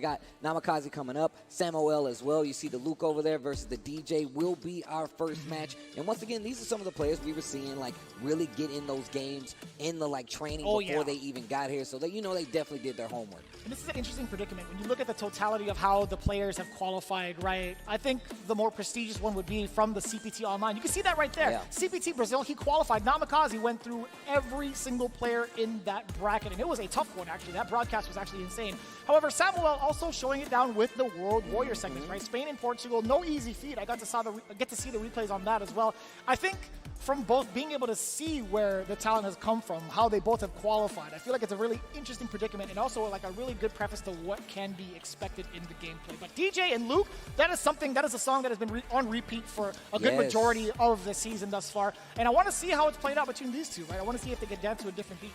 got Namikaze coming up, Samuel as well. You see the Luke over there versus the DJ will be our first match. And once again, these are some of the players we were seeing like really get in those games in the like training before they even got here. So they, you know, they definitely did their homework. And this is an interesting predicament. When you look at the totality of how the players have qualified, right? I think the more prestigious one would be from the CPT Online. You can see that right there. Yeah. CPT Brazil, he qualified. Namikaze went through every single player in that bracket, and it was a tough one, actually. That broadcast was actually insane. However, Samuel also showing it down with the World Warrior segments, right? Spain and Portugal, no easy feat. I got to get to see the replays on that as well. I think from both being able to see where the talent has come from, how they both have qualified, I feel like it's a really interesting predicament and also like a really good preface to what can be expected in the gameplay. But DJ and Luke, that is a song that has been on repeat for a good majority of the season thus far. And I want to see how it's played out between these two, right? I want to see if they can dance to a different beat.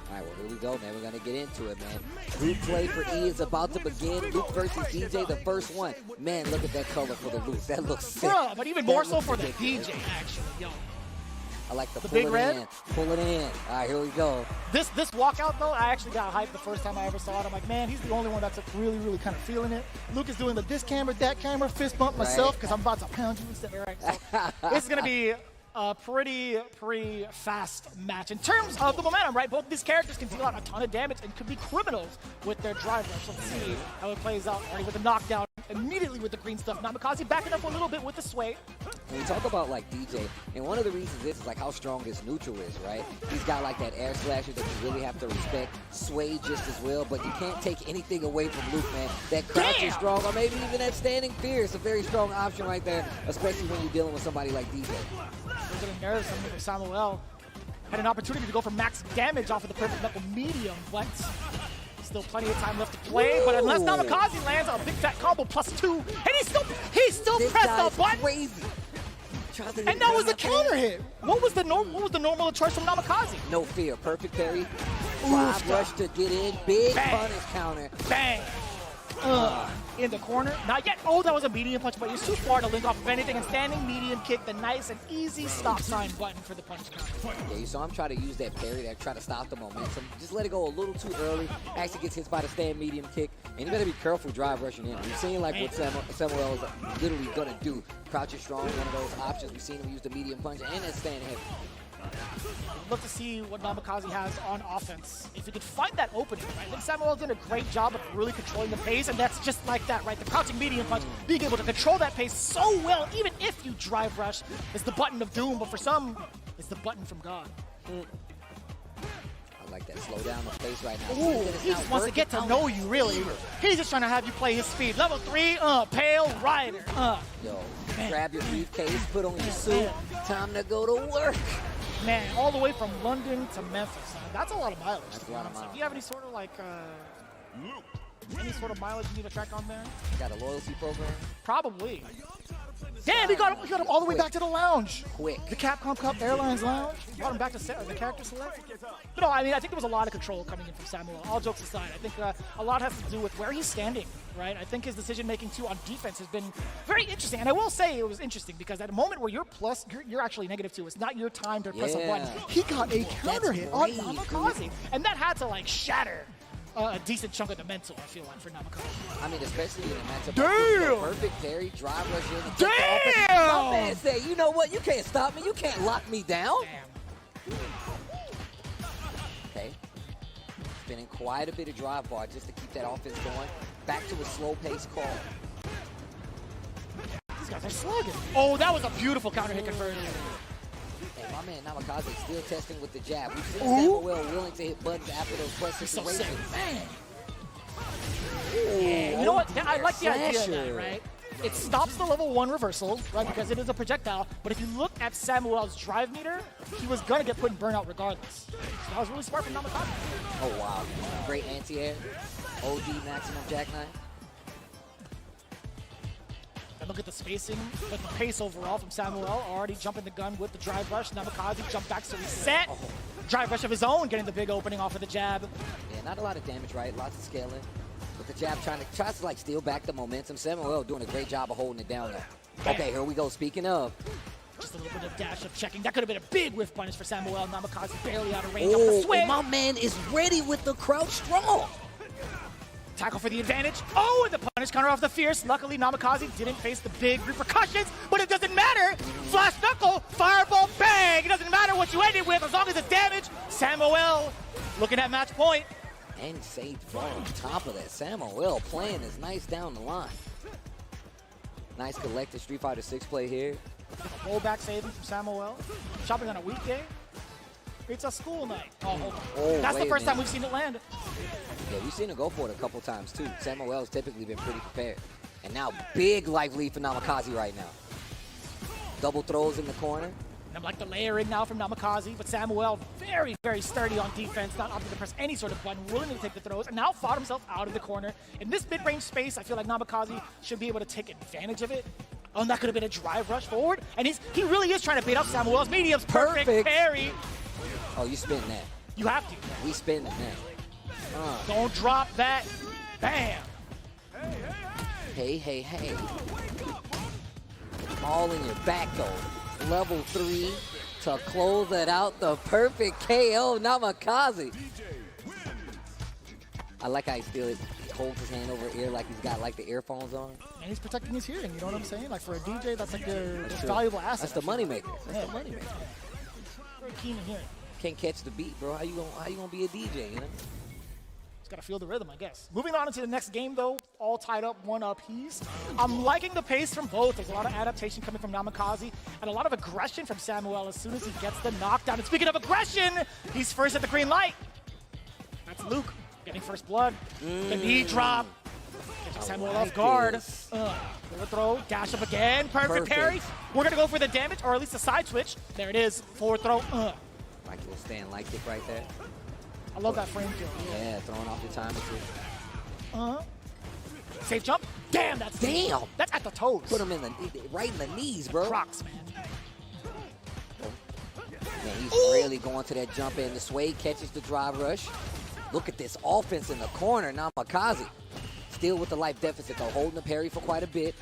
All right, well, here we go, man. We're going to get into it, man. Group play for E is about to begin. Luke versus DJ, the first one. Man, look at that color for the Luke. That looks sick. Bruh, but even more so for the DJ, actually. Yo. I like the big red. Pull it in. All right, here we go. This walkout, though, I actually got hyped the first time I ever saw it. I'm like, man, he's the only one that's really, really kind of feeling it. Luke is doing the this camera, that camera, fist bump myself, because I'm about to pound you instead. Right? So this is going to be a pretty fast match. In terms of the momentum, right, both these characters can deal out a ton of damage and could be criminals with their drive rush. So let's see how it plays out. Already with the knockdown, immediately with the green stuff. Namikaze backing up a little bit with the sway. When we talk about like DJ, and one of the reasons is like how strong his neutral is, right? He's got like that air slasher that you really have to respect. Sway just as well, but you can't take anything away from Luke, man. That crouch is strong, or maybe even that standing fear is a very strong option right there, especially when you're dealing with somebody like DJ. Those are the nerves from Samuel. Had an opportunity to go for max damage off of the purple knuckle medium, but still plenty of time left to play. But unless Namikaze lands on a big fat combo +2, and he still pressed the button. Crazy. And that was a counter hit. What was the normal choice from Namikaze? No fear, perfect parry. Drive rush to get in, big punish counter. Bang. In the corner, not yet. Oh, that was a medium punch, but he's too far to link off of anything. And standing medium kick, the nice and easy stop sign button for the punch counter. Yeah, you saw him try to use that parry to try to stop the momentum. Just let it go a little too early. Actually gets hit by the stand medium kick. And you better be careful drive rushing in. We've seen like what Samuel is literally gonna do. Crouch is strong, one of those options. We've seen him use the medium punch and that stand heavy. I'd love to see what Namikaze has on offense. If he could find that opening, right? I think Samuel did a great job of really controlling the pace, and that's just like that, right? The crouching medium punch, being able to control that pace so well, even if you drive rush, is the button of doom, but for some, it's the button from God. I like that. Slow down the pace right now. Ooh, he just wants to get to know you, really. He's just trying to have you play his speed. Level 3, Pale Rider. Yo, grab your briefcase, put on your suit. Time to go to work. Man, all the way from London to Memphis. That's a lot of mileage. That's a lot of mileage. Do you have any sort of like, any sort of mileage you need to track on there? Got a loyalty program? Probably. Damn, he got him all the way back to the lounge. Quick. The Capcom Cup Airlines lounge. Brought him back to the character select. But no, I mean, I think there was a lot of control coming in from Samuel. All jokes aside, I think a lot has to do with where he's standing, right? I think his decision-making, too, on defense has been very interesting. And I will say it was interesting because at a moment where you're plus, you're actually -2. It's not your time to press a button. He got a counter hit on Namikaze. And that had to, like, shatter a decent chunk of the mental, I feel like, for Namikaze. I mean, especially in a matchup. Damn! Perfect parry, drive rush in. And Damn! My man said, you know what? You can't stop me. You can't lock me down. Damn. Okay. Spinning quite a bit of drive bar just to keep that offense going. Back to a slow pace call. These guys are slugging. Oh, that was a beautiful counter hit conversion. And my man Namikaze still testing with the jab. We've seen Samuel willing to hit buttons after those plus situations. Man. Yeah, you know what? I like the idea of that, right? It stops the level 1 reversal, right, because it is a projectile. But if you look at Samuel's drive meter, he was going to get put in burnout regardless. So that was really smart from Namikaze. Oh, wow. Great anti-air. OD maximum jackknife. And look at the spacing, but the pace overall from Samuel. Already jumping the gun with the drive rush. Namikaze jump back to reset. Drive rush of his own, getting the big opening off of the jab. Yeah, not a lot of damage, right? Lots of scaling. With the jab tries to like steal back the momentum. Samuel doing a great job of holding it down though. Okay, here we go. Speaking of. Just a little bit of dash of checking. That could have been a big whiff punish for Samuel. Namikaze barely out of range. Up the swing. My man is ready with the crouch strong. Tackle for the advantage. Oh, and the punish counter off the fierce. Luckily, Namikaze didn't face the big repercussions, but it doesn't matter. Flash knuckle, fireball, bang. It doesn't matter what you ended with as long as it's damage. Samuel looking at match point. And saved from on top of that. Samuel playing is nice down the line. Nice collected Street Fighter 6 play here. Rollback saving from Samuel. Shopping on a weekday. It's a school night. Oh, hold on. Oh, that's the first time we've seen it land. Yeah, we've seen it go for it a couple times too. Samuel's typically been pretty prepared. And now big life lead for Namikaze right now. Double throws in the corner. And I'm like the layering now from Namikaze, but Samuel very, very sturdy on defense, not opting to press any sort of button, willing to take the throws, and now fought himself out of the corner. In this mid-range space, I feel like Namikaze should be able to take advantage of it. Oh, and that could have been a drive rush forward. And he really is trying to bait out Samuel's mediums. Perfect parry. Oh, you spin that. You have to. We spinning that. Don't drop that. Bam. Hey, hey, hey. All in your back, though. Level 3 to close it out. The perfect KO, Namikaze. I like how he still holds his hand over ear like he's got like the earphones on. And he's protecting his hearing, you know what I'm saying? Like for a DJ, that's like their valuable asset. That's the moneymaker. That's the moneymaker. Very keen in hearing. Can't catch the beat, bro. How you gonna be a DJ, you know? Just gotta feel the rhythm, I guess. Moving on into the next game, though, all tied up, one apiece. I'm liking the pace from both. There's a lot of adaptation coming from Namikaze and a lot of aggression from Samuel as soon as he gets the knockdown. And speaking of aggression, he's first at the green light. That's Luke getting first blood. The knee drop. Catching Samuel off guard. Throw, dash up again. Perfect parry. We're gonna go for the damage, or at least a side switch. There it is. Forward throw. Like a little stand like it right there. I love that frame kill. Yeah, throwing off the time. Safe jump. Damn, that's damn. That's at the toes. Put him in the right in the knees, bro. Crocs, man. Man, he's really going to that jump in. The Sway catches the drive rush. Look at this offense in the corner. Namikaze still with the life deficit, though, holding the parry for quite a bit.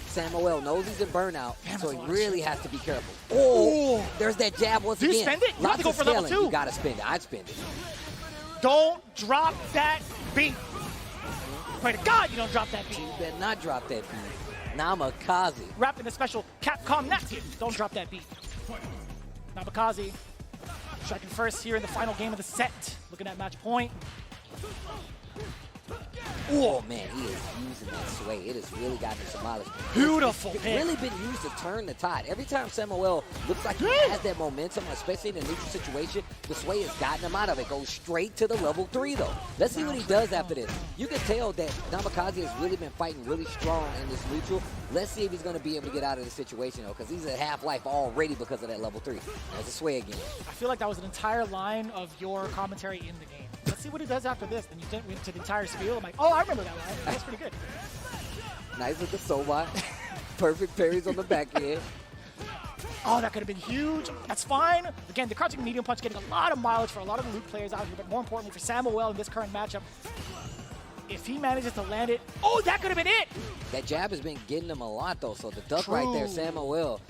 Samuel knows he's in burnout, so he really has to be careful. Oh, there's that jab once again. Do you spend it? You have to go for level 2. You gotta spend it. I'd spend it. Don't drop that beat. Pray to God you don't drop that beat. You better not drop that beat. Namikaze. Wrapped in a special Capcom napkin. Don't drop that beat. Namikaze striking first here in the final game of the set. Looking at match point. Oh man, he is using that sway. It has really gotten him some mileage. Beautiful It's pick. really been used to turn the tide. Every time Samuel looks like he has that momentum, especially in a neutral situation, the sway has gotten him out of it. Goes straight to the level 3 though. Let's see what he does after this. You can tell that Namikaze has really been fighting really strong in this neutral. Let's see if he's going to be able to get out of this situation though, because he's at half life already because of that level 3. There's a sway again. I feel like that was an entire line of your commentary in the game. Let's see what he does after this. Then you went to the entire spiel. I'm like, oh, I remember that line. That's pretty good. Nice with the Sobot. Perfect parries on the back end. Oh, that could have been huge. That's fine. Again, the crouching medium punch getting a lot of mileage for a lot of the Luke players out here, but more importantly for Samuel in this current matchup. If he manages to land it, oh, that could have been it. That jab has been getting him a lot though, so the duck right there, Samuel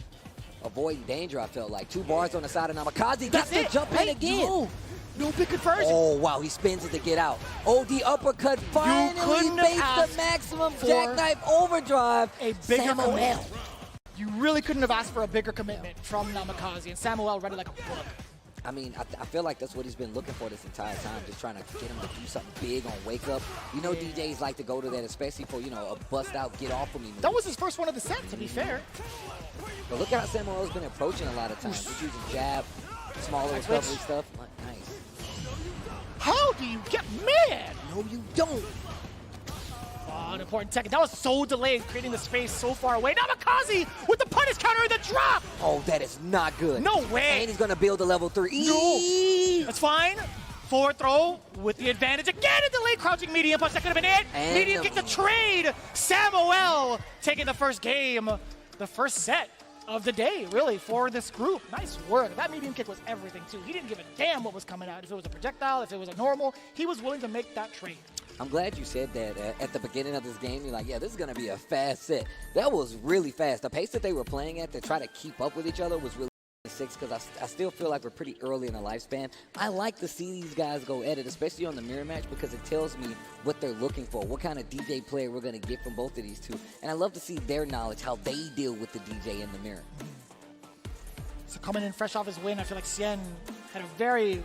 avoiding danger, I felt like. 2 bars on the side of Namikaze. Gets the jump in again. No big conversion. Oh, wow, he spins it to get out. Oh, the uppercut finally makes the maximum jackknife overdrive. A bigger Samuel. You really couldn't have asked for a bigger commitment from Namikaze, and Samuel read it like a book. I mean, I feel like that's what he's been looking for this entire time, just trying to get him to do something big on Wake Up. You know, DJs like to go to that, especially for, you know, a bust-out, get-off-of-me move. That was his first one of the set, to be fair. But look at how Samuel's been approaching a lot of times. He's using jab, smaller recovery stuff. Nice. How do you get mad? No, you don't. Oh, an important second. That was so delayed, creating the space so far away. Namikaze with the punish counter and the drop. Oh, that is not good. No way. And he's going to build a level 3. No. That's fine. Forward throw with the advantage. Again, a delayed crouching medium punch. That could have been it. And medium kick the trade. Samuel taking the first game, the first set of the day, really, for this group. Nice work. That medium kick was everything, too. He didn't give a damn what was coming out. If it was a projectile, if it was a normal, he was willing to make that trade. I'm glad you said that at the beginning of this game. You're like, yeah, this is going to be a fast set. That was really fast. The pace that they were playing at to try to keep up with each other was really PLSX because I still feel like we're pretty early in the lifespan. I like to see these guys go at it, especially on the mirror match, because it tells me what they're looking for, what kind of DJ player we're going to get from both of these two. And I love to see their knowledge, how they deal with the DJ in the mirror. So coming in fresh off his win, I feel like Cien had a very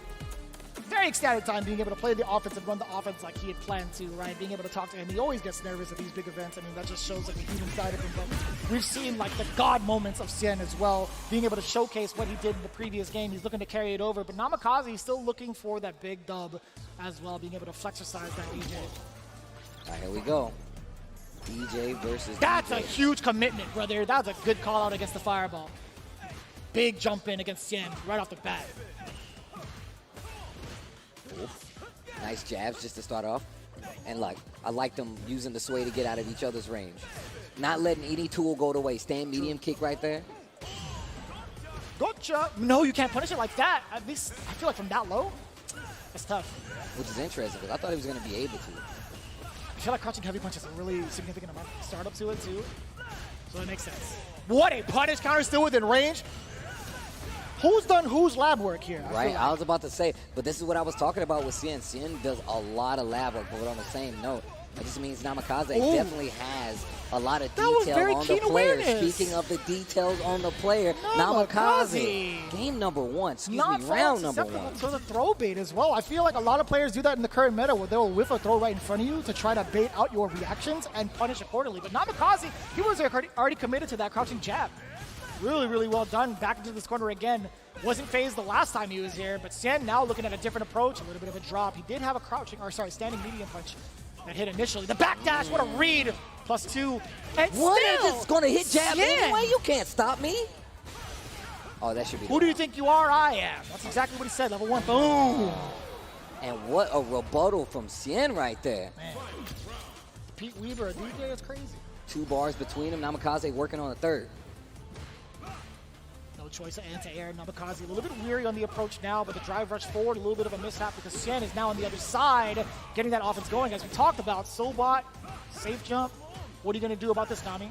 ecstatic time being able to play the offense and run the offense like he had planned to, right? Being able to talk to him. He always gets nervous at these big events. I mean, that just shows like the human side of him. But we've seen like the God moments of Cien as well, being able to showcase what he did in the previous game. He's looking to carry it over. But Namikaze is still looking for that big dub as well, being able to flexercise that DJ. All right, here we go. DJ versus That's DJ. a huge commitment, brother. That's a good call out against the fireball. Big jump in against Cien right off the bat. Nice jabs just to start off. And like, I like them using the sway to get out of each other's range. Not letting any tool go to waste. Stand medium kick right there. Gotcha. No, you can't punish it like that. At least, I feel like from that low, that's tough. Which is interesting because I thought he was going to be able to. I feel like crouching heavy punch is a really significant amount of startup to it too. So that makes sense. What a punish counter still within range. Who's done whose lab work here? Right, I was about to say, but this is what I was talking about with Cien. Cien does a lot of lab work, but on the same note, that just means Namikaze definitely has a lot of detail on the player. Awareness. Speaking of the details on the player, Namikaze, game number one, round number one. So the throw bait as well. I feel like a lot of players do that in the current meta where they'll whiff a throw right in front of you to try to bait out your reactions and punish accordingly. But Namikaze, he was already committed to that crouching jab. Really, really well done. Back into this corner again. Wasn't phased the last time he was here, but Cien now looking at a different approach, a little bit of a drop. He did have a standing medium punch that hit initially. The backdash, what a read. +2. And what still, is this going to hit jab anyway? You can't stop me. Oh, that should be. Who do you think you are? I am. That's exactly what he said. Level 1. Boom. And what a rebuttal from Cien right there. Man. Pete Weaver, a DJ, that's crazy. 2 bars between them. Namikaze working on the third. Choice of anti-air. Namikaze a little bit weary on the approach now, but the drive rush forward, a little bit of a mishap because Cien is now on the other side, getting that offense going. As we talked about, Sobot, safe jump. What are you going to do about this, Nami?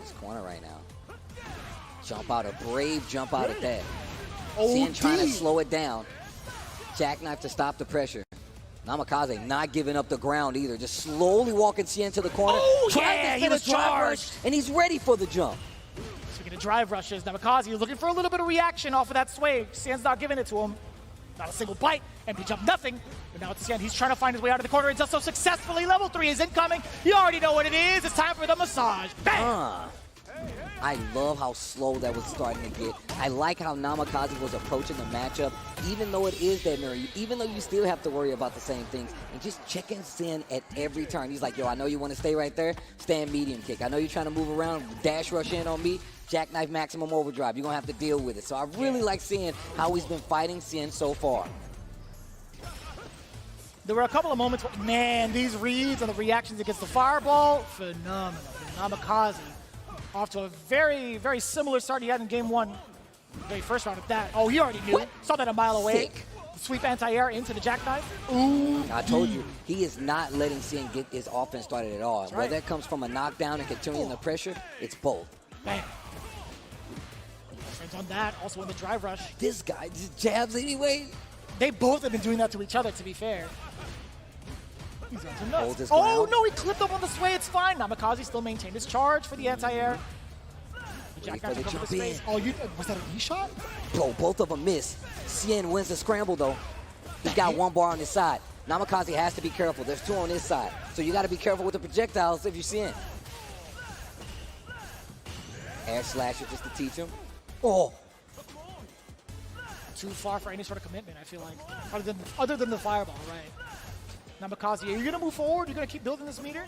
This corner right now. Jump out, a brave jump out at that. Oh, Cien trying to slow it down. Jackknife to stop the pressure. Namikaze not giving up the ground either, just slowly walking Cien to the corner. Oh, yeah, he was charged. And he's ready for the jump. Speaking of drive rushes, Namikaze is looking for a little bit of reaction off of that sway. Cien's not giving it to him. Not a single bite. MP jump, nothing. But now it's Cien. He's trying to find his way out of the corner. He does so successfully. Level 3 is incoming. You already know what it is. It's time for the massage. Bam! I love how slow that was starting to get. I like how Namikaze was approaching the matchup, even though it is that mirror, even though you still have to worry about the same things, and just checking Cien at every turn. He's like, yo, I know you want to stay right there, stand medium kick. I know you're trying to move around, dash rush in on me, jackknife maximum overdrive. You're going to have to deal with it. So I really like seeing how he's been fighting Cien so far. There were a couple of moments where, man, these reads and the reactions against the fireball, phenomenal. Namikaze off to a very, very similar start he had in game 1. Very first round at that. Oh, he already knew. Saw that a mile away. Sick. Sweep anti-air into the jackknife. Ooh. I told you, he is not letting Cien get his offense started at all. Whether that comes from a knockdown and continuing the pressure, it's both. Bam. Friends on that, also in the drive rush. This guy just jabs anyway. They both have been doing that to each other, to be fair. He's on some nuts. Oh, no, he clipped up on the sway. It's fine. Namikaze still maintained his charge for the anti-air. Jackknife took over the space. Oh, was that a knee shot? Bro, both of them miss. Cien wins the scramble, though. He got 1 bar on his side. Namikaze has to be careful. There's 2 on his side. So you got to be careful with the projectiles if you're Cien. Air slasher just to teach him. Oh. Too far for any sort of commitment, I feel like. Other than the fireball, right? Namikaze, are you going to move forward? You're going to keep building this meter?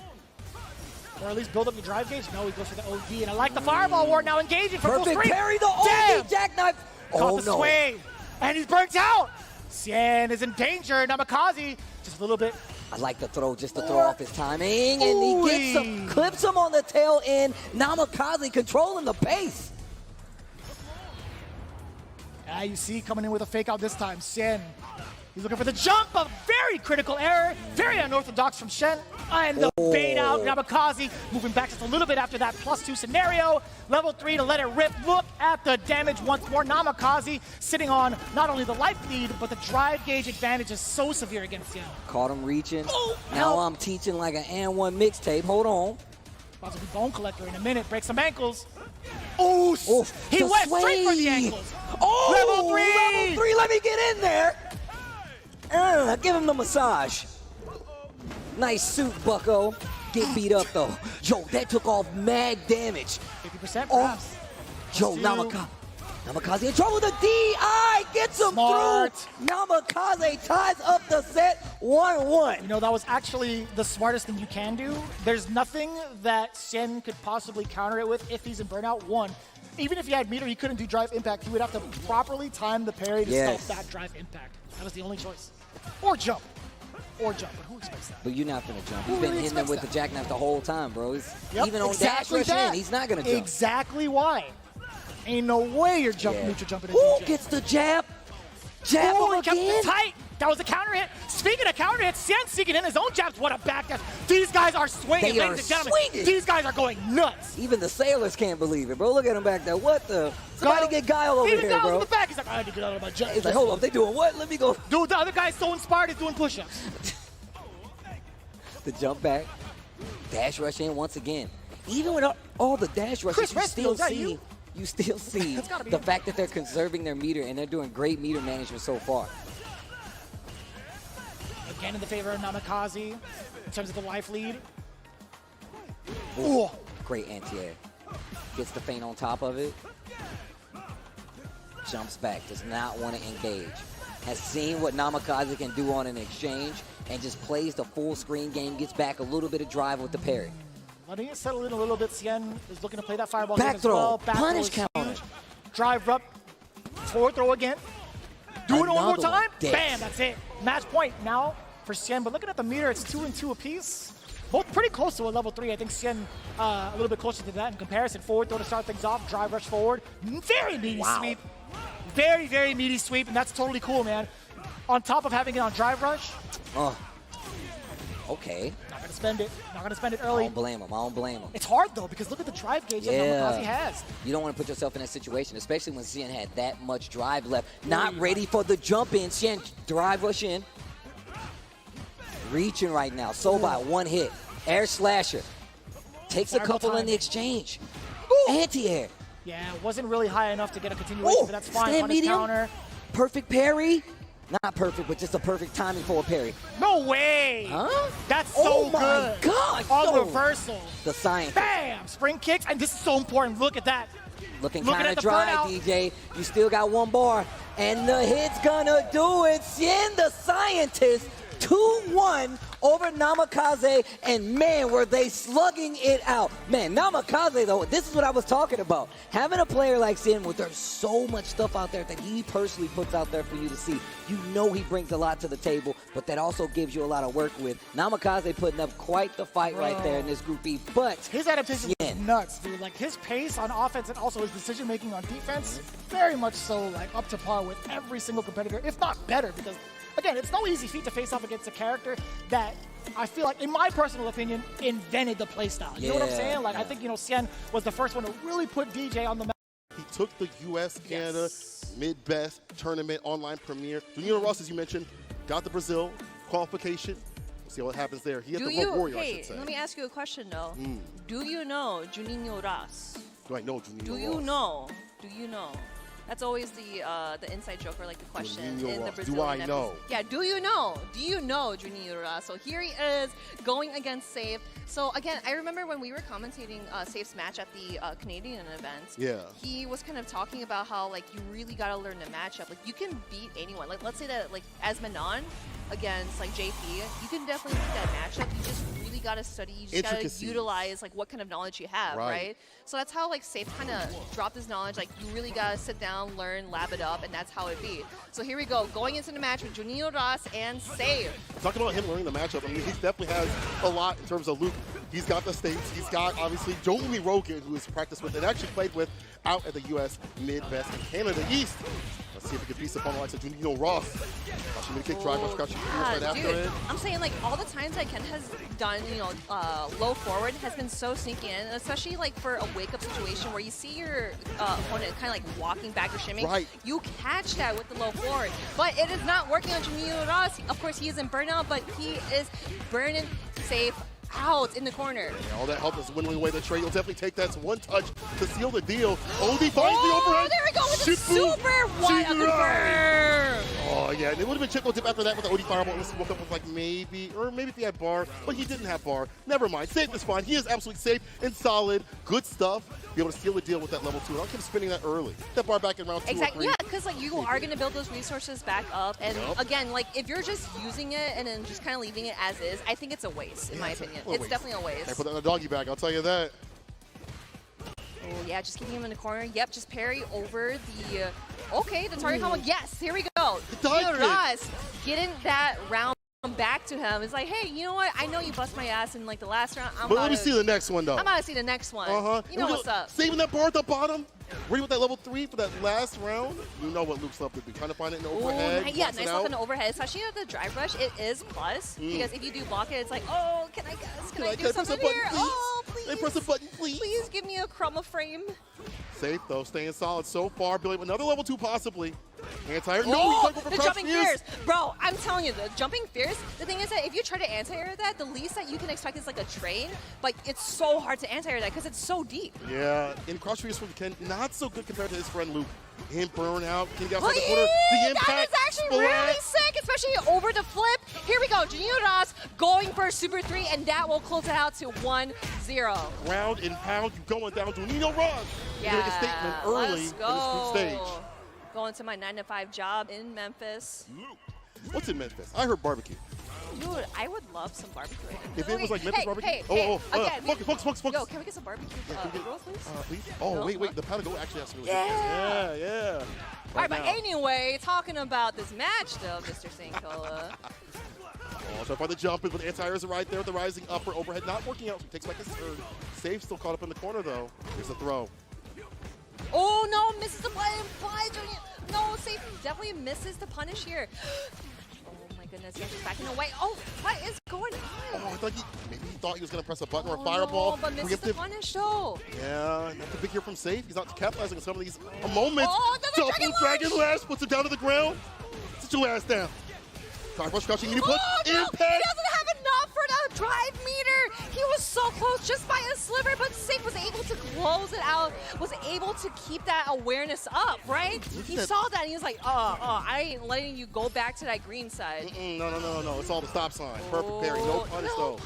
Or at least build up your drive gauge? No, he goes for the OD. And I like the fireball ward now engaging for full Perfect screen. parry, the OD jackknife. Caught the sway. And he's burnt out. Cien is in danger. Namikaze, just a little bit. I like the throw just to throw off his timing. And he gets him, clips him on the tail end. Namikaze controlling the pace. You see, coming in with a fake out this time. Cien He's looking for the jump, a very critical error, very unorthodox from Shen, and the bait out. Namikaze moving back just a little bit after that +2 scenario. Level 3 to let it rip. Look at the damage once more. Namikaze sitting on not only the life lead, but the drive gauge advantage is so severe against him. Caught him reaching. Now I'm teaching like an and one mixtape. Hold on. About to be Bone Collector in a minute. Break some ankles. Oh, he went straight for the ankles. Oh, level 3. Level 3, let me get in there. Give him the massage. Nice suit, bucko. Get beat up, though. Yo, that took off mad damage. 50% perhaps. Yo, Namikaze in trouble with the DI. Gets him Smart. through. Namikaze ties up the set 1-1. You know, that was actually the smartest thing you can do. There's nothing that Shen could possibly counter it with if he's in burnout. One, even if he had meter, he couldn't do drive impact. He would have to properly time the parry to stop that drive impact. That was the only choice. Or jump. Or jump, but who expects that? But you're not going to jump. He's been hitting him with the jackknife the whole time, bro. Even on dash rush in, he's not going to jump. Exactly why. Ain't no way you're neutral jumping into Who gets the jab? Jab him again? Tight. That was a counter hit. Speaking of counter hits, Shen seeking in his own jabs. What a back dash. These guys are swinging, ladies and gentlemen. These guys are going nuts. Even the sailors can't believe it, bro. Look at him back there. What the? Somebody get Guile over here, bro. Even in the back, he's like, I had to get out of my jet. He's like, hold up, they doing what? Let me go. Dude, the other guy's so inspired, he's doing push-ups. The jump back. Dash rush in once again. Even with all the dash rushes, you still see the fact that they're conserving their meter and they're doing great meter management so far. Again in the favor of Namikaze in terms of the life lead. Ooh, great anti-air. Gets the feint on top of it. Jumps back, does not want to engage. Has seen what Namikaze can do on an exchange and just plays the full screen game, gets back a little bit of drive with the parry. Letting it settle in a little bit. Shen is looking to play that fireball back game throw, as well. Back punish throw counter. Huge. Drive up, forward throw again. Do it one more time. Bam, that's it. Match point now for Shen. But looking at the meter, it's 2-2 apiece. Both pretty close to a level 3. I think Shen a little bit closer to that in comparison. Forward throw to start things off. Drive rush forward. Very meaty sweep. Very, very meaty sweep, and that's totally cool, man. On top of having it on drive rush. Okay. Not gonna spend it. Not gonna spend it early. I don't blame him. I don't blame him. It's hard though because look at the drive gauge that Namikaze has. You don't want to put yourself in that situation, especially when Shen had that much drive left. Not ready for the jump in. Shen drive rush in. Reaching right now. Soba one hit. Air slasher. Takes a couple in the exchange. Anti-air. Yeah, it wasn't really high enough to get a continuation, but that's fine. Stand medium. Counter. Perfect parry. Not perfect, but just a perfect timing for a parry. No way! Huh? That's so good. Oh my God! On reversal. The science. Bam! Spring kicks, and this is so important. Look at that. Looking kind of dry, DJ. You still got one bar, and the hit's gonna do it. Shen, the scientist, 2-1 over Namikaze, and man, were they slugging it out. Man, Namikaze, though, this is what I was talking about. Having a player like Shen, where there's so much stuff out there that he personally puts out there for you to see, you know he brings a lot to the table, but that also gives you a lot of work with. Namikaze putting up quite the fight right there in this Group E, but his adaptation is nuts, dude. Like, his pace on offense and also his decision-making on defense, very much so, like, up to par with every single competitor, if not better, because again, it's no easy feat to face off against a character that I feel like, in my personal opinion, invented the playstyle. You know what I'm saying? Like, I think, Shen was the first one to really put DJ on the map. He took the U.S. Canada Mid-Best Tournament online premiere. JUNINHO RAS, as you mentioned, got the Brazil qualification. We'll see what happens there. He had the Rogue Warrior, I should say. Let me ask you a question, though. Do you know JUNINHO RAS? Do I know JUNINHO RAS? Do you know? Do you know? That's always the inside joke or like the question in the Brazilian Do I know? Yeah, do you know? Do you know JUNINHO RAS? So here he is going against Save. So again, I remember when we were commentating Save's match at the Canadian event. He was kind of talking about how like you really gotta learn the matchup. Like you can beat anyone. Like let's say that like as Manon against like JP, you can definitely beat that matchup. You just really gotta study. You just gotta utilize like what kind of knowledge you have, right? So that's how like Save kind of dropped his knowledge. Like you really gotta sit down, learn, lab it up, and that's how it be. So here we go, going into the match with JUNINHO RAS and Save. Talking about him learning the matchup, I mean, he definitely has a lot in terms of Luke. He's got the States. He's got, obviously, Jolie Rogan, who he's practiced with and actually played with out at the U.S. Midwest and Canada East. Let's See if we can beast upon the likes of JUNINHO Ross. Crouching mid kick, drive, crouching right after it. I'm saying like all the times that Ken has done, low forward has been so sneaky in, especially like for a wake-up situation where you see your opponent kind of like walking back or shimming. Right. You catch that with the low forward, but it is not working on JUNINHO Ross. Of course, he is in burnout, but he is burning safe out in the corner. Yeah, all that help is winnowing away the trade. You'll definitely take that. It's one touch to seal the deal. OD finds the overhead. There we go with the super one of the burn. Oh, yeah. And it would have been chip tip after that with the OD fireball. Unless he woke up with like maybe if he had bar, but he didn't have bar. Never mind. Safe is fine. He is absolutely safe and solid. Good stuff. Be able to seal the deal with that level 2. And I'll keep spinning that early. That bar back in round 2 exactly. or 3. Yeah, because like you are going to build those resources back up. And again, like if you're just using it and then just kind of leaving it as is, I think it's a waste, in my opinion. It's definitely a waste. I put that in a doggy bag, I'll tell you that. Oh, yeah, just keeping him in the corner. Yep, just parry over the... okay, the target combo. Yes, here we go. Ross getting that round back to him. It's like, hey, you know what? I know you bust my ass in like the last round. But let me see the next one, though. I'm about to see the next one. You know what's up. Saving that bar at the bottom. Ready with that level 3 for that last round? You know what Luke's left to be. Trying to find it in the overhead. Yeah, nice left in the overhead. Especially at the drive rush, it is plus. Because if you do block it, it's like, oh, can I guess? Can I do something here? Oh, please. Can I press a button, please? Please give me a chroma frame. Safe, though. Staying solid so far. Building another level 2 possibly. Anti-air. No, the jumping fierce. Bro, I'm telling you, the jumping fierce, the thing is that if you try to anti-air that, the least that you can expect is like a train. But it's so hard to anti-air that because it's so deep. Yeah, and cross fierce from Ken, not so good compared to his friend Luke. Him burn out, Ken get outside the corner. The impact. That is actually really sick, especially over the flip. Here we go, JUNINHO Ross going for Super 3, and that will close it out to 1-0. Ground and pound, you going down JUNINHO Ross. Yeah, make a statement early in this group stage. Going to my 9-to-5 job in Memphis. What's in Memphis? I heard barbecue. Dude, I would love some barbecue. If it was like Memphis barbecue? Again, focus. Yo, can we get some barbecue rolls, please? Please? Oh, no? wait. The powder go actually has to go. Yeah. All right, but anyway, talking about this match, though, Mr. Sankola. So far the jump is with anti-airs right there with the rising upper overhead. Not working out, so he takes back his third. Safe still caught up in the corner, though. There's a throw. Oh, no, misses the play. No, Safe definitely misses the punish here. Oh, my goodness. He's just backing away. Oh, what is going on? Oh, I thought maybe he thought he was going to press a button or a fireball. No, but misses the punish, though. Yeah, that's a big here from Safe. He's not capitalizing on some of these moments. Oh, double dragon lash puts him down to the ground. Sit your ass down. Sorry, rush crouching, you put impact. He doesn't have enough for the drive meter. He was so close just by a sliver, but Safe was able to close it out, was able to keep that awareness up, right? He saw that and he was like, I ain't letting you go back to that green side. No. It's all the stop sign. Perfect parry. No punish, though.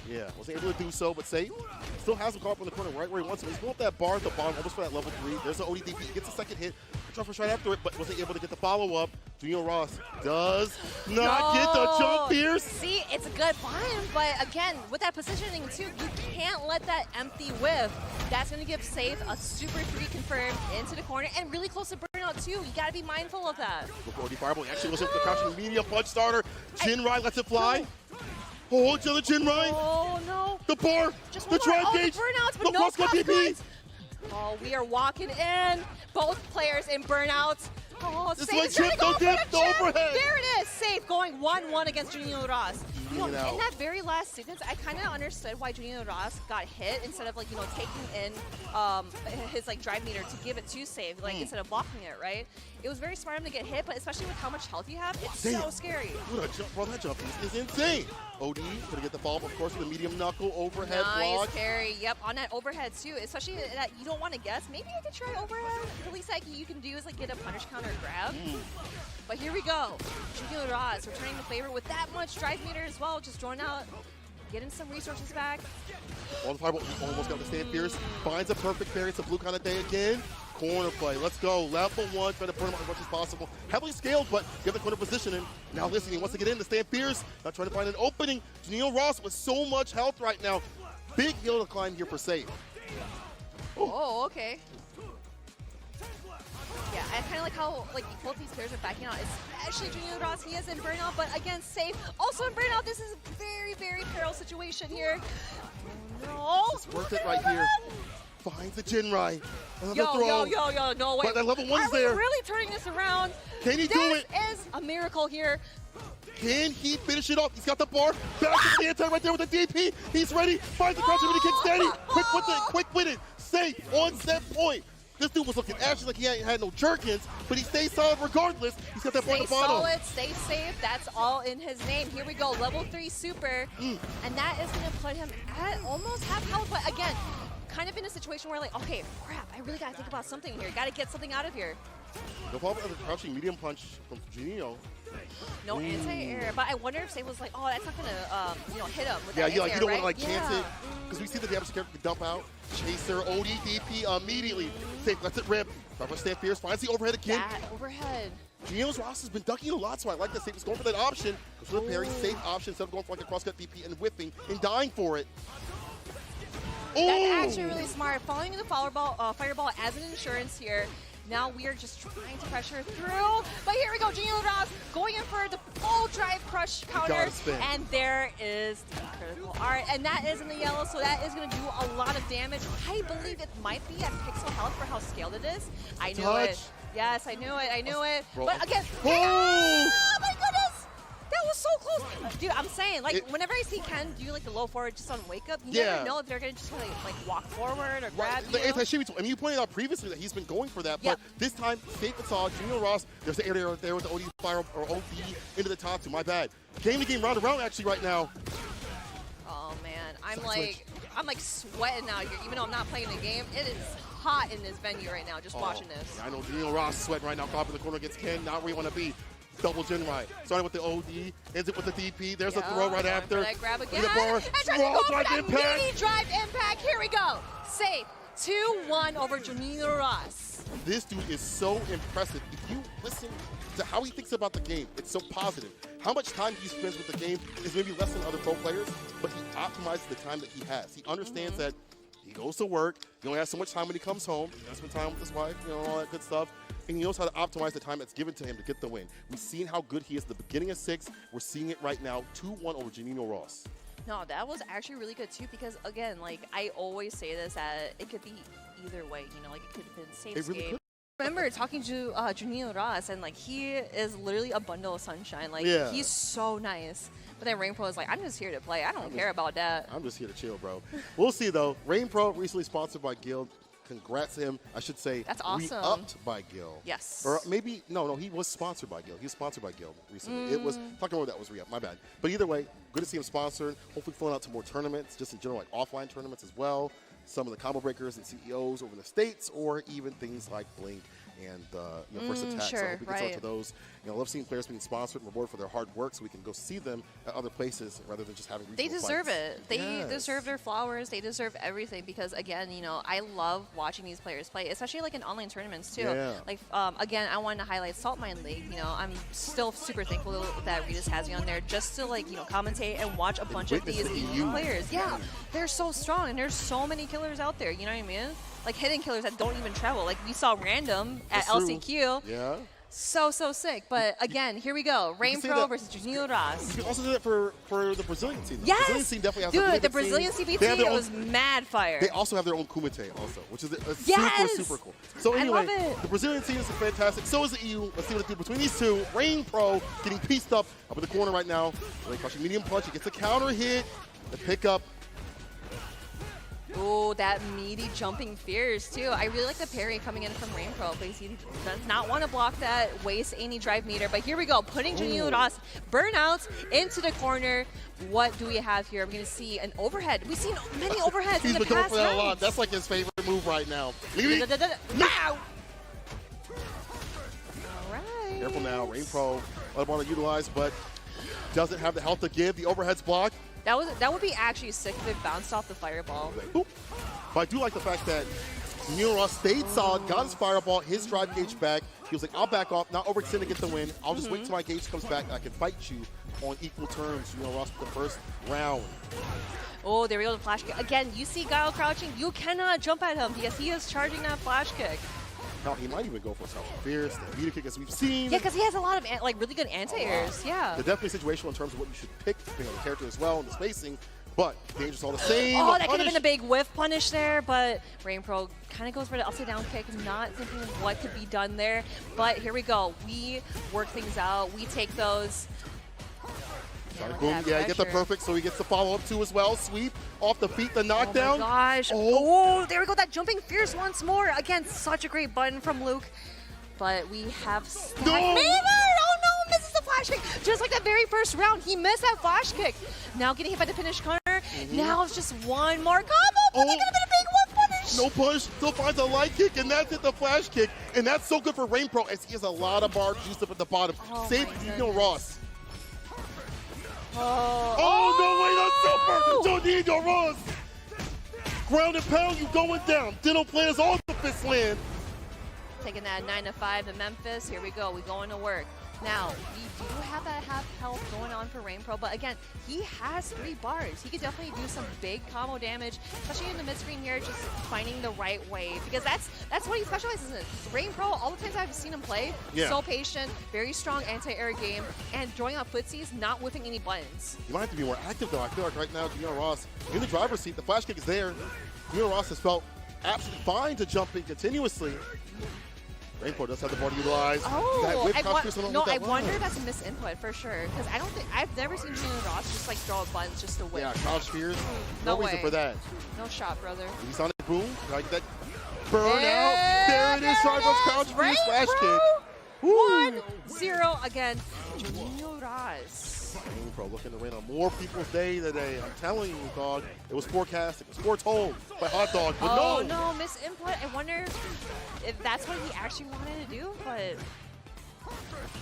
Yeah, wasn't able to do so, but Safe still has him caught up in the corner right where he wants him. He's going up that bar at the bottom, almost for that level 3. There's an ODDP. He gets a second hit. Jump right after it, but wasn't able to get the follow-up. JUNINHO Ross does not get the jump fierce. See, it's a good bind, but again, with that positioning too, you can't let that empty whiff. That's going to give Safe a Super 3 confirmed into the corner and really close to burnout too. You got to be mindful of that. Before OD fireball, he actually was able to crouch medium punch starter. Jinrai lets it fly. Oh, it's the Jinrai. Oh, no. The bar. Just the drive gauge. The burnouts, but no DP. Oh, we are walking in. Both players in burnouts. Oh, Safe is trying to go for the overhead. There it is. Safe going 1-1 against JUNINHO Ross. In that very last sequence, I kind of understood why JUNINHO Ross got hit instead of taking in his drive meter to give it to Safe, instead of blocking it, right? It was very smart of him to get hit, but especially with how much health you have, it's so scary. What a jump, bro! That jump is insane. OD gonna get the follow-up, of course, with a medium knuckle overhead block. Nice parry. Yep, on that overhead too. Especially that you don't want to guess. Maybe I could try overhead. The least you can do is get a punish counter grab. But here we go. JUNINHO Ross returning the favor with that much drive meter as well. Just drawing out, getting some resources back. On the fireball, he almost got the stand fierce. Finds a perfect parry. It's a blue kind of day again. Corner play. Let's go. Level 1. Try to burn him out as much as possible. Heavily scaled, but get the corner positioning. Now listening. He wants to get in to stand fierce. Now trying to find an opening. JUNINHO Ross with so much health right now. Big hill to climb here for Safe. Oh, okay. Yeah, I kind of like how both these players are backing out, especially JUNINHO Ross. He is in burnout, but again, Safe also in burnout. This is a very, very peril situation here. Oh, no. It's worth it right here. Finds the Jinrai. Yo, no way. But that level 1 is Are we there. really turning this around? Can he do it? This is a miracle here. Can he finish it off? He's got the bar. Back to the anti right there with the DP. He's ready. Finds the crouch, kick steady. Quick with it. Safe on set point. This dude was looking actually like he had no jerkins, but he stays solid regardless. He's got that bar at the bottom. Stay solid, stay safe. That's all in his name. Here we go, level 3 super. And that is going to put him at almost half health. But again, kind of in a situation where like, okay, crap, I really got to think about something here. Got to get something out of here. No problem with the crouching medium punch from JUNINHO. No anti-air, but I wonder if Say was like, oh, that's not gonna, hit him with Yeah, that you don't right? want to chance it because we see the damage character dump out. Chaser, OD, DP immediately. Safe, lets it rip. Start stand fierce, finds the overhead again. That overhead. JUNINHO's RAS has been ducking a lot, so I like that Safe is going for that option. It's a very safe option instead of going for like a crosscut DP and whiffing and dying for it. That's actually really smart. Following the fireball as an insurance here. Now we are just trying to pressure through. But here we go, JUNINHO RAS going in for the full drive crush counter. And there is the critical art. And that is in the yellow, so that is going to do a lot of damage. I believe it might be at pixel health for how scaled it is. I knew it. Yes, I knew it. But again, oh my goodness! That was so close. Dude, I'm saying, like, whenever I see Ken do like the low forward just on wake up, you never know if they're going to just like walk forward or grab you. The anti-shimmy tool. I mean, you pointed out previously that he's been going for that, but this time, Safe and saw JUNINHO RAS. There's the area right there with the OD fire or OD into the top two. My bad. Game to game, round to round actually right now. Oh man, I'm like sweating out here, even though I'm not playing the game. It is hot in this venue right now, just watching this. Yeah, I know JUNINHO RAS sweating right now, caught in the corner against Ken, not where you want to be. Double gen right. Starting with the OD, ends it with the DP. There's a throw right after. That grab again. The bar. And tries to go for that mini drive impact. Here we go. Safe. 2-1 over JUNINHO RAS. This dude is so impressive. If you listen to how he thinks about the game, it's so positive. How much time he spends with the game is maybe less than other pro players, but he optimizes the time that he has. He understands that he goes to work, he only has so much time when he comes home, he has to spend time with his wife, all that good stuff. And he knows how to optimize the time that's given to him to get the win. We've seen how good he is at the beginning of 6. We're seeing it right now, 2-1 over JUNINHO RAS. No, that was actually really good too because, again, like, I always say this, that it could be either way, like, it could have been safe game. I remember talking to JUNINHO RAS, and, like, he is literally a bundle of sunshine. Like, he's so nice. But then Rain Pro is like, I'm just here to play. I don't care about that. I'm just here to chill, bro. We'll see, though. Rain Pro recently sponsored by Guild. Congrats to him. I should say that's awesome. Re-upped by Guild. Yes. Or maybe, no, he was sponsored by Guild. He was sponsored by Guild recently. It was, talking about that was re-up, my bad. But either way, good to see him sponsored. Hopefully filling out to more tournaments, just in general, like offline tournaments as well. Some of the combo breakers and CEOs over in the States, or even things like Blink and First Attack. So I hope we can talk to those. I love seeing players being sponsored and rewarded for their hard work so we can go see them at other places rather than just having regional They deserve fights. it. They deserve their flowers. They deserve everything because, again, I love watching these players play, especially like in online tournaments too. Yeah. Like, again, I wanted to highlight Salt Mine League. I'm still super thankful that Regis has me on there just to commentate and watch a bunch of these EU players. Yeah, they're so strong and there's so many killers out there. You know what I mean? Like hidden killers that don't even travel. Like we saw Random at LCQ. Yeah. So sick. But again, here we go. Rain Pro versus JUNINHO RAS. You can also do that for the Brazilian team. Yes! The Brazilian team definitely has a really the good Brazilian team. CBT was mad fire. They also have their own Kumite also, which is super cool. So I anyway, love it. The Brazilian team is fantastic. So is the EU. Let's see what they do between these two. Rain Pro getting pieced up in the corner right now. Really crushing medium punch. He gets a counter hit. The pickup. Oh, that meaty jumping fears too. I really like the parry coming in from Rain Pro because he does not want to block that waste any drive meter. But here we go, putting JUNINHO RAS burnouts into the corner. What do we have here? I'm going to see an overhead. We've seen many overheads in the past rounds. He's been going for that a lot. That's like his favorite move right now. Now. All right. Careful now, Rain Pro. I want to utilize, but doesn't have the health to give. The overhead's blocked. That would be actually sick if it bounced off the fireball. But I do like the fact that JUNINHO RAS stayed solid, got his fireball, his drive gauge back. He was like, I'll back off, not overextend to get the win. I'll just wait till my gauge comes back and I can fight you on equal terms. JUNINHO RAS with the first round. Oh, there we go, the flash kick. Again, you see Guile crouching. You cannot jump at him because he is charging that flash kick. Now, he might even go for something fierce, the meter kick as we've seen. Yeah, because he has a lot of really good anti-airs. Yeah. They're definitely situational in terms of what you should pick, depending on the character as well, and the spacing. But dangerous all the same. Oh, that could have been a big whiff punish there, but RainPro kind of goes for the upside down kick, not thinking of what could be done there. But here we go. We work things out. We take those. Boom, yeah, get the perfect, so he gets the follow-up too as well. Sweep off the feet, the knockdown. Oh my gosh. Oh, there we go. That jumping fierce once more. Again, such a great button from Luke. But we have no! Oh no, misses the flash kick. Just like that very first round, he missed that flash kick. Now getting hit by the finish corner. Now it's just one more combo, but they're gonna be a big one punish. No punish, still finds a light kick, and that's it, the flash kick. And that's so good for RainPro as he has a lot of bar juice up at the bottom. Save JUNINHO Ross. Oh, no way, that's super! JUNINHO Ross! Ground and pound, you going down. Dental players on the fist land. Taking that 9-5 in Memphis. Here we go. We going to work. Now, we do have that half health going on for RainPro, but again, he has 3 bars. He could definitely do some big combo damage, especially in the mid-screen here, just finding the right way, because that's what he specializes in. RainPro, all the times I've seen him play, so patient, very strong anti-air game, and drawing out footsies, not whiffing any buttons. You might have to be more active, though. I feel like right now, JUNINHO Ross, in the driver's seat, the flash kick is there. JUNINHO Ross has felt absolutely fine to jump in continuously. RainPro does have the bar to utilize. Oh, I wonder if that's a misinput for sure, because I've never seen JUNINHO Ross just like throw up buttons just to whip. Yeah, crouch fears. No reason for that. No shot, brother. He's on it, boom. Like that burn out. There it is. Trying to crouch fears, flash kick. 1-0 again. JUNINHO Ross. RainPro looking to rain on more people's day today. I'm telling you, dog. It was forecasted. It was foretold by Hot Dog. But no, misinput. I wonder if that's what he actually wanted to do, but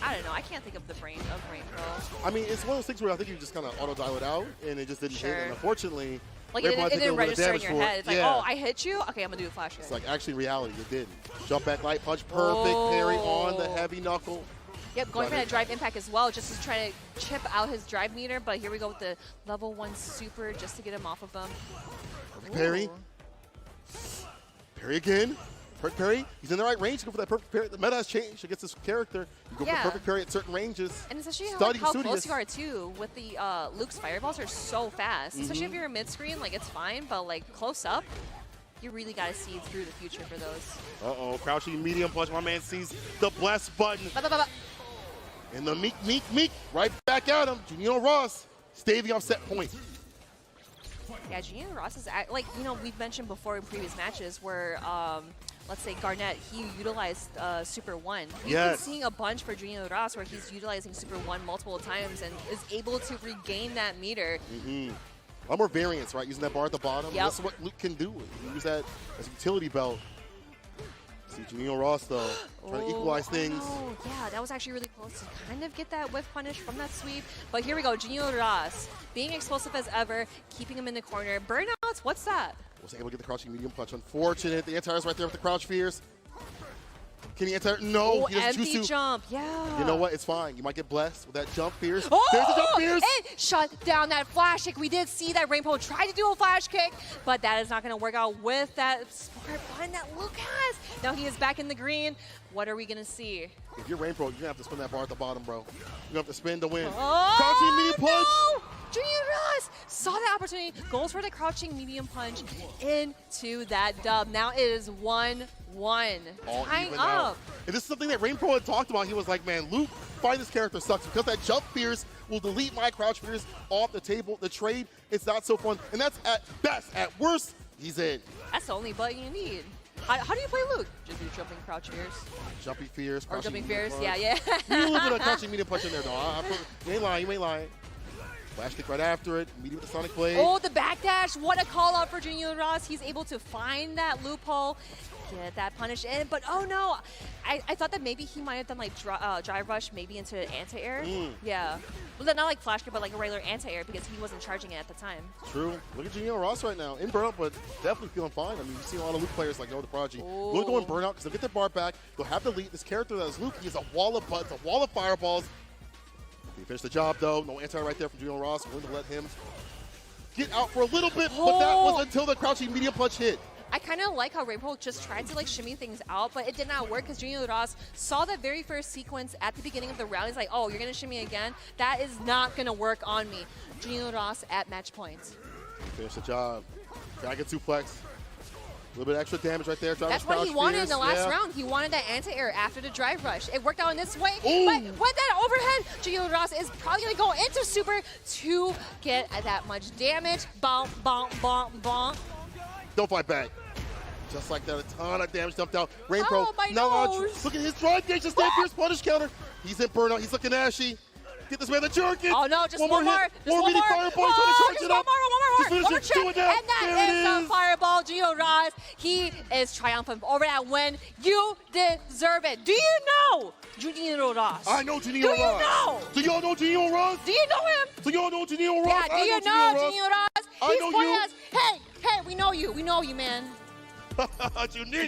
I don't know. I can't think of the brain of RainPro. I mean, it's one of those things where I think you just kind of auto-dial it out, and it just didn't hit. And unfortunately, like it didn't register in your head. It's like, oh, I hit you? Okay, I'm going to do a flash kick. It's like, actually, reality, it didn't. Jump back, light punch, perfect parry on the heavy knuckle. Yep, going for that drive impact as well, just to try to chip out his drive meter. But here we go with the level 1 super just to get him off of him. Perfect parry. Parry again. Perfect parry. He's in the right range to go for that perfect parry. The meta has changed against this character. You go for perfect parry at certain ranges. And especially how close you are too with the Luke's fireballs are so fast. Especially if you're mid-screen, like it's fine, but like close up, you really got to see through the future for those. Crouching medium punch. My man sees the bless button. And the meek, right back at him. JUNINHO Ross, staving off set point. Yeah, JUNINHO Ross is, like, you know, we've mentioned before in previous matches where, let's say Garnett, he utilized Super 1. We've been seeing a bunch for JUNINHO Ross where he's utilizing Super 1 multiple times and is able to regain that meter. A lot more variance, right? Using that bar at the bottom. This is what Luke can do. Use that as a utility belt. See JUNINHO Ross, though, trying to equalize things. Yeah, that was actually really close to kind of get that whiff punish from that sweep. But here we go, JUNINHO Ross, being explosive as ever, keeping him in the corner. Burnouts, what's that? Was able to get the crouching medium punch. Unfortunate. The anti-air's right there with the crouch fears. Can he anti-air? No, he doesn't choose to. Jump, yeah. You know what? It's fine. You might get blessed with that jump fears. Oh, there's the jump fears. And shut down that flash kick. We did see that RainPro try to do a flash kick, but that is not going to work out with that smart button that Luke has. Now he is back in the green. What are we going to see? If you're RainPro, you're going to have to spin that bar at the bottom, bro. You're going to have to spin to win. Crouching medium punch. JUNINHO Ross saw that opportunity, goes for the crouching medium punch into that dub. Now it is 1-1. Tying up. And this is something that RainPro had talked about. He was like, man, Luke, find this character sucks because that jump fears will delete my crouch fears off the table. The trade, it's not so fun. And that's at best. At worst, he's in. That's the only button you need. How do you play Luke? Just do jumping crouch fears? Jumping fears. Or jumping fears, yeah. You a little bit of crouching medium punch in there, though. You ain't lying. Flash kick right after it, medium with the Sonic Blade. Oh, the backdash. What a call out for JUNINHO Ross. He's able to find that loophole, get that punish in. But oh no, I thought that maybe he might have done like drive rush maybe into anti-air. Yeah. Well, not like flash kick, but like a regular anti-air because he wasn't charging it at the time. True. Look at JUNINHO Ross right now. In burnout, but definitely feeling fine. I mean, you see a lot of Luke players like the Prodigy. Really go in burnout because they'll get their bar back. They'll have the lead. This character that is Luke, he has a wall of butts, a wall of fireballs. He finished the job, though. No anti right there from JUNINHO Ross. Willing to let him get out for a little bit, but that was until the crouching medium punch hit. I kind of like how RainPro just tried to like shimmy things out, but it did not work because JUNINHO Ross saw that very first sequence at the beginning of the round. He's like, oh, you're going to shimmy again? That is not going to work on me. JUNINHO Ross at match points. Finish the job. Dragon suplex. A little bit extra damage right there. That's what he wanted in the last round. He wanted that anti-air after the drive rush. It worked out in this way. Ooh. But with that overhead, Junior Ross is probably going to go into super to get that much damage. Bonk, bonk, bonk, bonk. Don't fight back. Just like that, a ton of damage dumped out. Rain Oh, Pro. my Now nose. look at his drive gauge. The stand fierce punish counter. He's in burnout. He's looking ashy. Get this man the jerkin. Oh no, just one more. Hit. Just one mini more. fireball. Oh, Trying to charge just it one up. more. Just One more finish it. trick. Do it And now. that There it is the fireball. Gio Ross, he is triumphant over that win. You deserve it. Do you know Junior Ross? I know Junior Ross. Do you know? Do y'all know Junior Ross? Do you know him? Do y'all know Junior Ross? Yeah, do you know Junior Ross? I He's know for you. us. Hey, we know you. We know you, man. Junior.